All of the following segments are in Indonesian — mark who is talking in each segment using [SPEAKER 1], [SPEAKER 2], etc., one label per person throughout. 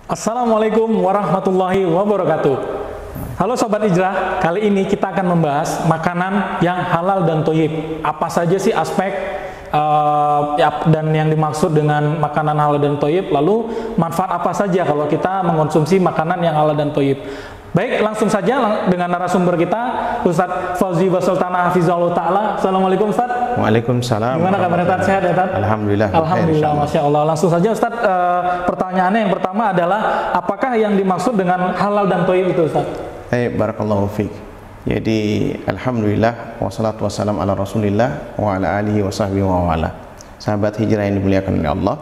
[SPEAKER 1] Assalamualaikum warahmatullahi wabarakatuh. Halo Sobat Hijrah, kali ini kita akan membahas makanan yang halal dan thayyib. Apa saja sih aspek dan yang dimaksud dengan makanan halal dan thayyib, lalu manfaat apa saja kalau kita mengonsumsi makanan yang halal dan thayyib. Baik, langsung saja dengan narasumber kita, Ustadz Fauzi Basultana Hafizahullah Ta'ala. Assalamualaikum Ustadz.
[SPEAKER 2] Waalaikumsalam.
[SPEAKER 1] Gimana kabarnya Ustadz? Sehat ya Ustadz?
[SPEAKER 2] Alhamdulillah.
[SPEAKER 1] Alhamdulillah, Masya Allah. Langsung saja Ustadz, pertanyaannya yang pertama adalah, apakah yang dimaksud dengan halal dan thayyib itu Ustadz?
[SPEAKER 2] Barakallahu fiik. Jadi alhamdulillah wassalatu wassalam ala Rasulillah wa ala alihi wa sahbihi wa wala. Sahabat hijrah yang dimuliakan oleh Allah,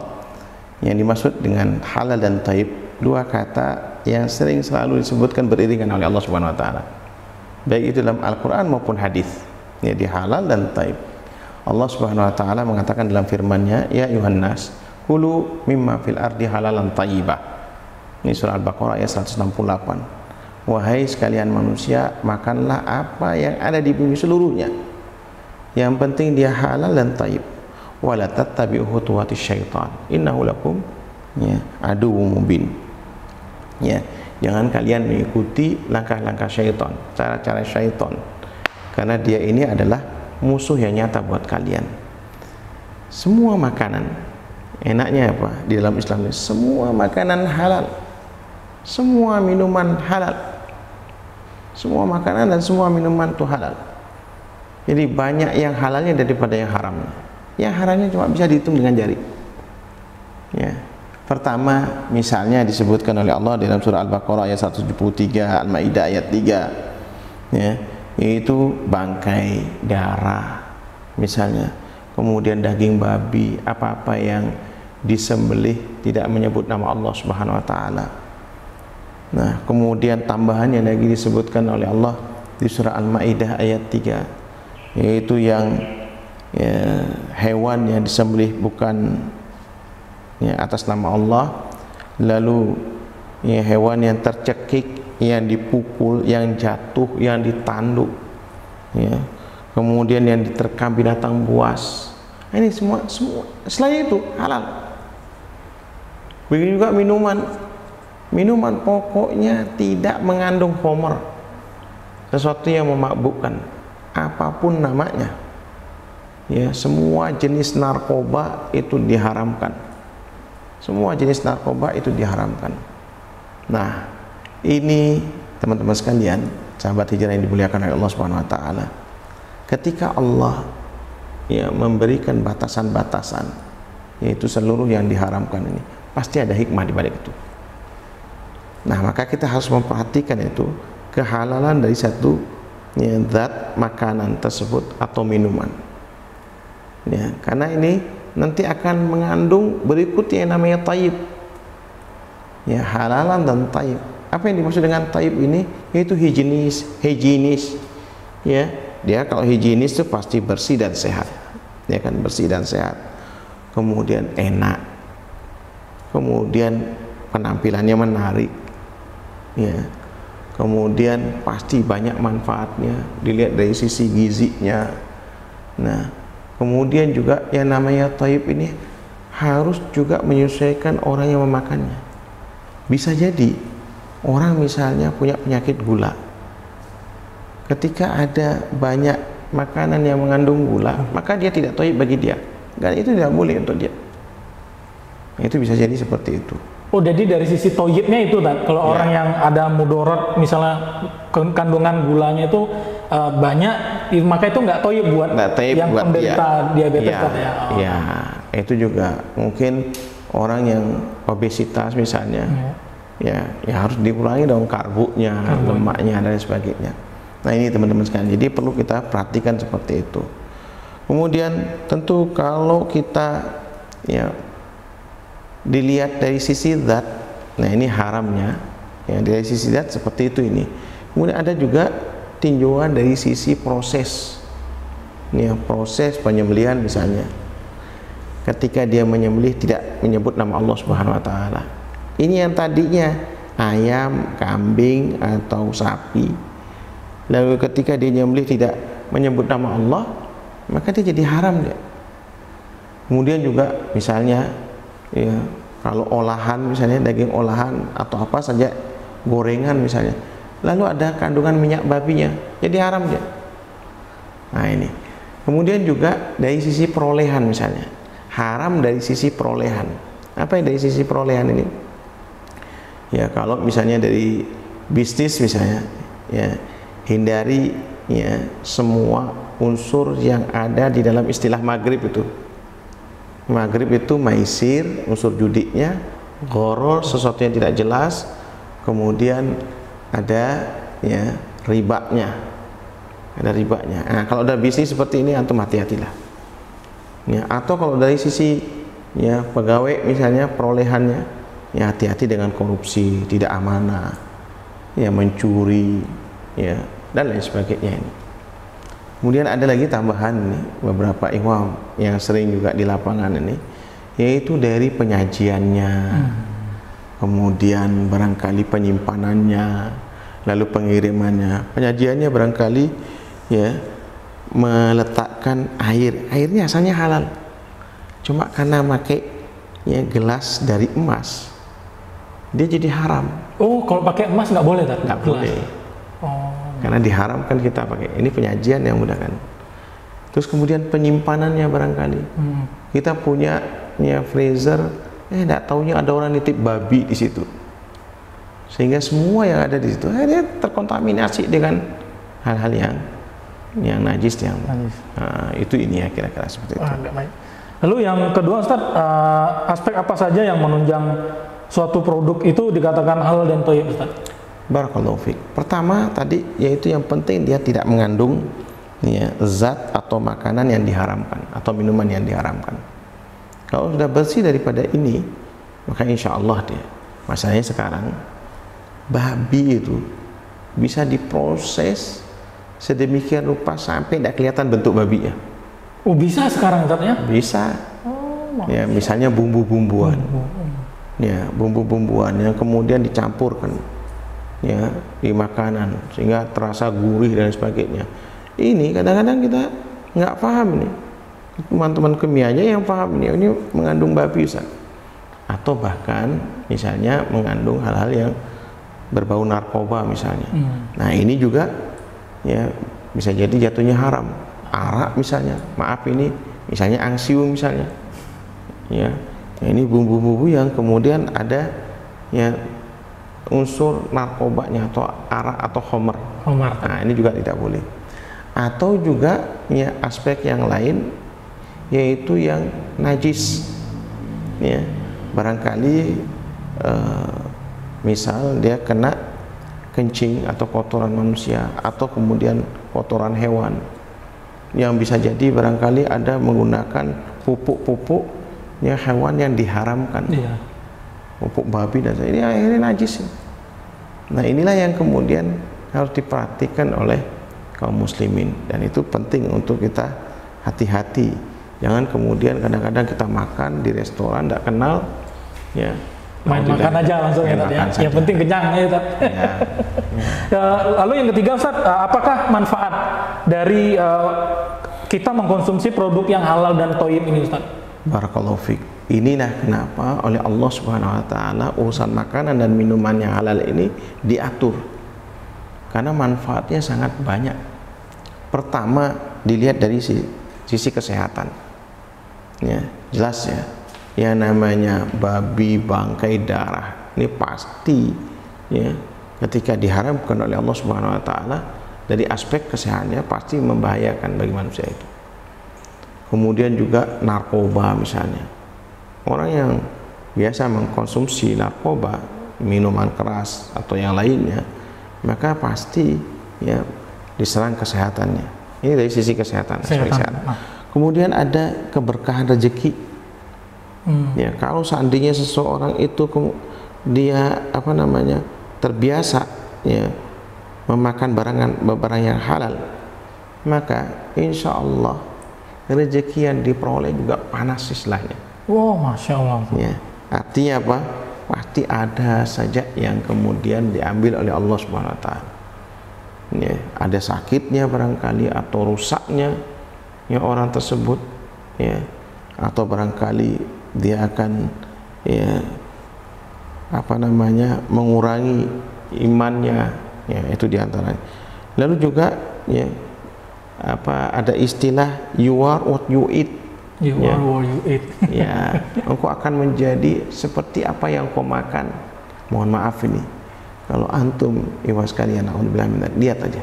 [SPEAKER 2] yang dimaksud dengan halal dan thayyib, dua kata yang selalu disebutkan beriringan oleh Allah Subhanahu wa taala. Baik itu dalam Al-Qur'an maupun hadis. Jadi halal dan thayyib. Allah Subhanahu wa taala mengatakan dalam firman-Nya, ya ayuhan nas, kulu mimma fil ardi halalan thayyibah. Ini surah Al-Baqarah ayat 168. Wahai sekalian manusia, makanlah apa yang ada di bumi seluruhnya. Yang penting dia halal dan thayyib. Wala tattabi'u khutuwatis syaitan. Innahu lakum aduwwum mubin. Ya, jangan kalian mengikuti langkah-langkah syaitan, cara-cara syaitan. Karena dia ini adalah musuh yang nyata buat kalian. Semua makanan, enaknya apa? Di dalam Islam ini semua makanan halal. Semua minuman halal. Semua makanan dan semua minuman itu halal. Jadi banyak yang halalnya daripada yang haramnya. Yang haramnya cuma bisa dihitung dengan jari. Ya. Pertama, misalnya disebutkan oleh Allah dalam surah Al-Baqarah ayat 173, Al-Maidah ayat 3, ya, yaitu bangkai, darah, misalnya, kemudian daging babi, apa-apa yang disembelih tidak menyebut nama Allah Subhanahu wa taala. Nah, kemudian tambahannya lagi disebutkan oleh Allah di surah Al-Maidah ayat 3, yaitu yang hewan yang disembelih bukan atas nama Allah, lalu hewan yang tercekik, yang dipukul, yang jatuh, yang ditanduk, kemudian yang diterkam binatang buas. Ini semua selain itu halal. Begitu juga minuman pokoknya tidak mengandung khamr, sesuatu yang memabukkan, apapun namanya. Ya, semua jenis narkoba itu diharamkan. Semua jenis narkoba itu diharamkan. Nah, ini teman-teman sekalian, sahabat hijrah yang dimuliakan oleh Allah Subhanahu wa taala. Ketika Allah memberikan batasan-batasan, yaitu seluruh yang diharamkan ini, pasti ada hikmah di balik itu. Nah, maka kita harus memperhatikan itu kehalalan dari satu zat makanan tersebut atau minuman. Ya, karena ini nanti akan mengandung berikutnya yang namanya thayyib. Ya, halalan dan thayyib. Apa yang dimaksud dengan thayyib ini? Yaitu higienis. Ya, dia kalau higienis itu pasti bersih dan sehat. Ya kan, bersih dan sehat. Kemudian enak. Kemudian penampilannya menarik. Ya. Kemudian pasti banyak manfaatnya dilihat dari sisi gizinya. Nah, kemudian juga yang namanya thayyib ini harus juga menyesuaikan orang yang memakannya. Bisa jadi orang misalnya punya penyakit gula. Ketika ada banyak makanan yang mengandung gula, maka dia tidak thayyib bagi dia. Dan itu tidak boleh untuk dia. Itu bisa jadi seperti itu.
[SPEAKER 1] Oh, jadi dari sisi thayyibnya itu kan, kalau orang yang ada mudorot, misalnya kandungan gulanya itu banyak, maka itu nggak thayyib buat yang buat penderita diabetes.
[SPEAKER 2] Ya, itu juga mungkin orang yang obesitas misalnya, ya harus dikurangi dong karbonya, lemaknya dan sebagainya. Nah, ini teman-teman sekalian, jadi perlu kita perhatikan seperti itu. Kemudian tentu kalau kita dilihat dari sisi zat, nah ini haramnya, dari sisi zat seperti itu ini. Kemudian ada juga tinjauan dari sisi proses, proses penyembelihan misalnya. Ketika dia menyembelih tidak menyebut nama Allah Subhanahu wa taala. Ini yang tadinya ayam, kambing atau sapi. Lalu ketika dia menyembelih tidak menyebut nama Allah, maka dia jadi haram dia. Kemudian juga misalnya Kalau olahan misalnya daging olahan atau apa saja, gorengan misalnya, lalu ada kandungan minyak babinya, jadi haram dia. Nah ini. Kemudian juga dari sisi perolehan misalnya, haram dari sisi perolehan. Apa yang dari sisi perolehan ini? Ya kalau misalnya dari bisnis misalnya, ya hindari ya semua unsur yang ada di dalam istilah maghrib itu. Maghrib itu maisir, unsur judinya, gharar, sesuatu yang tidak jelas, kemudian ada ya ribanya, ada ribanya. Nah, kalau ada bisnis seperti ini antum hati-hatilah. Ya, atau kalau dari sisi ya pegawai misalnya perolehannya, ya hati-hati dengan korupsi, tidak amanah, ya mencuri, ya dan lain sebagainya ini. Kemudian ada lagi tambahan nih, beberapa ikhwam yang sering juga di lapangan ini, yaitu dari penyajiannya, kemudian barangkali penyimpanannya, lalu pengirimannya. Penyajiannya barangkali ya meletakkan airnya asalnya halal, cuma karena pakai ya gelas dari emas, dia jadi haram.
[SPEAKER 1] Oh, kalau pakai emas nggak boleh, tak?
[SPEAKER 2] Nggak boleh. Oh. Karena diharamkan kita pakai. Ini penyajian yang mudah kan. Terus kemudian penyimpanannya barangkali. Kita punya ya freezer, nggak taunya ada orang nitip babi di situ. Sehingga semua yang ada di situ dia terkontaminasi dengan hal-hal yang najis yang najis. Nah, itu ini ya kira-kira seperti itu.
[SPEAKER 1] Lalu yang kedua Ustaz, aspek apa saja yang menunjang suatu produk itu dikatakan halal dan thayyib Ustaz?
[SPEAKER 2] Barakallahu fiik. Pertama tadi yaitu yang penting dia tidak mengandung ya, zat atau makanan yang diharamkan atau minuman yang diharamkan. Kalau sudah bersih daripada ini, maka insya Allah dia. Masalahnya sekarang babi itu bisa diproses sedemikian rupa sampai tidak kelihatan bentuk babinya.
[SPEAKER 1] Oh bisa sekarang katanya?
[SPEAKER 2] Bisa. Ya misalnya bumbu-bumbuan. Ya bumbu-bumbuan yang kemudian dicampurkan ya di makanan sehingga terasa gurih dan sebagainya. Ini kadang-kadang kita nggak paham nih, teman-teman kimianya yang paham ini mengandung babi Ustaz. Atau bahkan misalnya mengandung hal-hal yang berbau narkoba misalnya. Nah ini juga ya bisa jadi jatuhnya haram. Arak misalnya, maaf ini misalnya angsiu misalnya, ya ini bumbu-bumbu yang kemudian ada ya unsur narkobanya atau arak atau homer. Nah ini juga tidak boleh. Atau juga ya aspek yang lain yaitu yang najis. Ya barangkali misal dia kena kencing atau kotoran manusia atau kemudian kotoran hewan yang bisa jadi barangkali ada menggunakan pupuk-pupuk ya hewan yang diharamkan. Iya. Pupuk babi dan ini akhirnya najis. Nah inilah yang kemudian harus diperhatikan oleh kaum muslimin dan itu penting untuk kita hati-hati. Jangan kemudian kadang-kadang kita makan di restoran tidak kenal ya
[SPEAKER 1] main makan aja langsung ya, yang penting kenyang ya, lalu yang ketiga Ustaz, apakah manfaat dari kita mengkonsumsi produk yang halal dan thayyib ini Ustaz?
[SPEAKER 2] Barakallahu fiik. Inilah kenapa oleh Allah Subhanahu wa taala urusan makanan dan minuman yang halal ini diatur. Karena manfaatnya sangat banyak. Pertama dilihat dari sisi kesehatan. Ya, jelas ya. Yang namanya babi, bangkai, darah ini pasti ya ketika diharamkan oleh Allah Subhanahu wa taala dari aspek kesehatannya pasti membahayakan bagi manusia itu. Kemudian juga narkoba misalnya. Orang yang biasa mengkonsumsi narkoba, minuman keras atau yang lainnya, maka pasti ya diserang kesehatannya. Ini dari sisi kesehatan. Kemudian ada keberkahan rezeki. Ya, kalau seandainya seseorang itu dia terbiasa ya memakan barang yang halal, maka insya Allah rezeki yang diperoleh juga panas istilahnya.
[SPEAKER 1] Wow, masya Allah.
[SPEAKER 2] Ya, artinya apa? Pasti ada saja yang kemudian diambil oleh Allah Subhanahu wa taala. Ya, ada sakitnya barangkali atau rusaknya ya orang tersebut ya, atau barangkali dia akan ya apa namanya mengurangi imannya, ya itu diantaranya. Lalu juga ya apa ada istilah you are what you eat.
[SPEAKER 1] You
[SPEAKER 2] ya.
[SPEAKER 1] are what you eat.
[SPEAKER 2] Ya, engkau akan menjadi seperti apa yang kau makan. Mohon maaf ini, kalau antum ikhwas sekalian, lihat aja,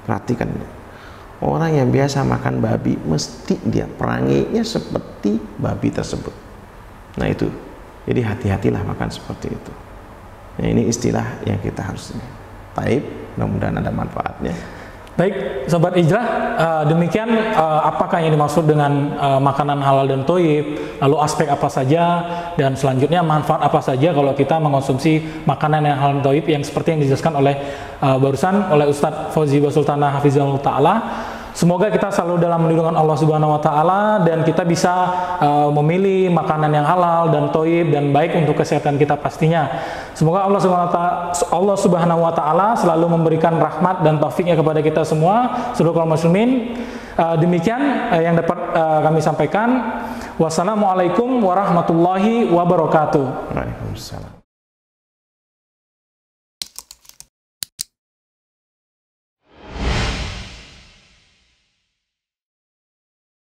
[SPEAKER 2] perhatikan. Orang yang biasa makan babi, mesti dia peranginya seperti babi tersebut. Nah itu, jadi hati-hatilah makan seperti itu. Nah, ini istilah yang kita harus. Baik, mudah-mudahan ada manfaatnya.
[SPEAKER 1] Baik, Sobat Hijrah, demikian apakah yang dimaksud dengan makanan halal dan thayyib, lalu aspek apa saja, dan selanjutnya manfaat apa saja kalau kita mengonsumsi makanan yang halal dan thayyib yang seperti yang dijelaskan oleh barusan oleh Ustadz Fauzi Basultana Hafizahullah Ta'ala. Semoga kita selalu dalam lindungan Allah Subhanahu wa Ta'ala dan kita bisa memilih makanan yang halal dan thayyib dan baik untuk kesehatan kita pastinya. Semoga Allah Subhanahu wa Ta'ala selalu memberikan rahmat dan taufiknya kepada kita semua seluruh kaum muslimin. Demikian yang dapat kami sampaikan. Wassalamualaikum warahmatullahi wabarakatuh.
[SPEAKER 2] Waalaikumsalam.